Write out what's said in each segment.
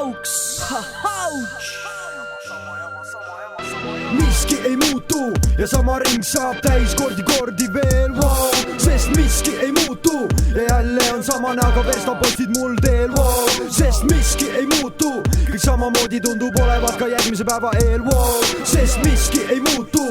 Hauks. Miski ei muutu ja sama ring saab täis kordi veel wow. Sest miski ei muutu ja jälle on sama näoga verstapostid mul teel wow. Sest miski ei muutu, kõik samamoodi tundub olevat ka järgmise päeva eel wow. Sest miski ei muutu.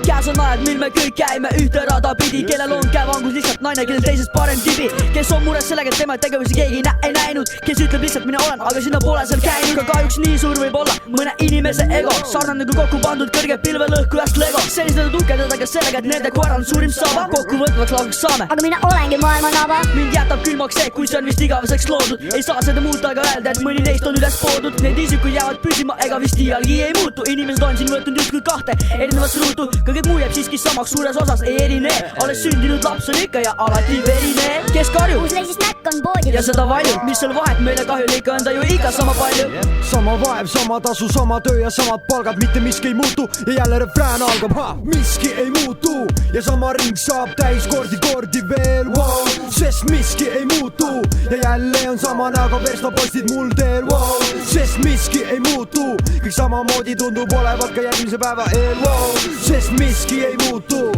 Käes on ajad, mil me kõik käime ühte rada pidi, kellel on käevangus lihtsalt naine, kellel teisest parem tibi, kes on mures sellega, et tema tegevusi keegi ei näinud, kes ütleb lihtsalt mina olen, aga sinna pole seal käinud. Ka kahjuks nii suur võib olla mõne inimese ego, sarnane kui kokku pandud kõrge pilvelõhkujast Lego. Sellised tukerdada ka sellega, et nende koer on suurim saba, kokkuvõtvaks lauseks saame, aga mina olengi maailma naba. Mind jätab külmaks see, kui see on vist igaveseks loodud. Ei saa seda muuta ega öelda, et mõni neist on üles poodud. Need isikud jäävad püsima ega vist iialgi ei muutu. Inimesed on siin võtnud justkui kahte erinevast ruutu, kõik muu jääb siiski samaks, suures osas ei erine. Alles sündinud laps on ikka ja alati verine, kes karjub, uus leisist näkk on poodil ja seda valju, mis seal vahet, meile kahjulik on ta ju ikka sama palju. Sama vaev, sama tasu, sama töö ja samad palgad, mitte miski ei muutu ja jälle refrään algab miski ei muutu ja sama ring saab täis kordi veel wow. Sest miski ei muutu ja jälle on sama näoga verstapostid mul teel wow. Sest miski ei muutu, kõik samamoodi tundub olevat ka järgmise päeva eel wow. Sest miski ei muutu.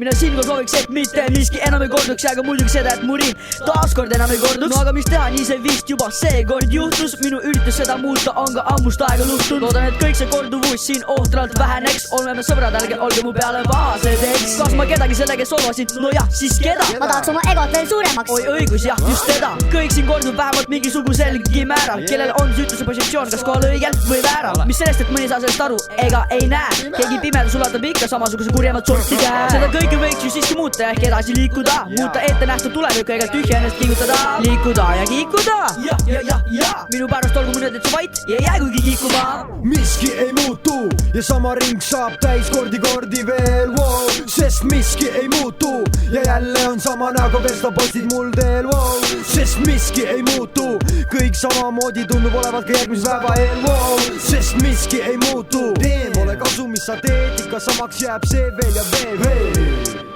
Mina siinkool sooviks, et mitte miski enam ei korduks ja ka muidugi seda, et murin taaskord enam ei korduks. No aga mis teha, nii see vist juba seekord juhtus. Minu üritus seda muuta on ka ammust aega luhtunud. Loodan, et kõik see korduvus siin ohtralt väheneks. Oleme sõbrad, ärge olge mu peale pahased, eks. Kas ma kedagi sellega solvasin? No jah, siis keda? Ma tahaks oma egot veel suuremaks. Oi õigus, jah, just teda. Kõik siin kordub vähemalt mingisuguselgi määral. Kellel on süütuse positsioon, kas kohal õigel või vääral. Mis sellest, et mõni saa sellest aru ega ei näe. Keegi pimedus ulatab ikka samasuguse kurjemad sorti käe. Seda kõike võiks ju siiski muuta ehk edasi liikuda, muuta ette nähtud tulevikku ega tühja ennast kiigutada, liikuda ja kiikuda. Ja minu pärast olgu mõned, et sa vait ja jää kuigi kiikuma. Miski ei muutu ja sama ring saab täis kordi veel wow. Sest miski ei muutu ja jälle on sama näoga verstapostid mul teel wow. Sest miski ei muutu, kõik samamoodi tundub olevat ka järgmise päeva eel wow. Sest miski ei muutu, pole kasu, mis sa teed, ikka samaks jääb see veel ja veel.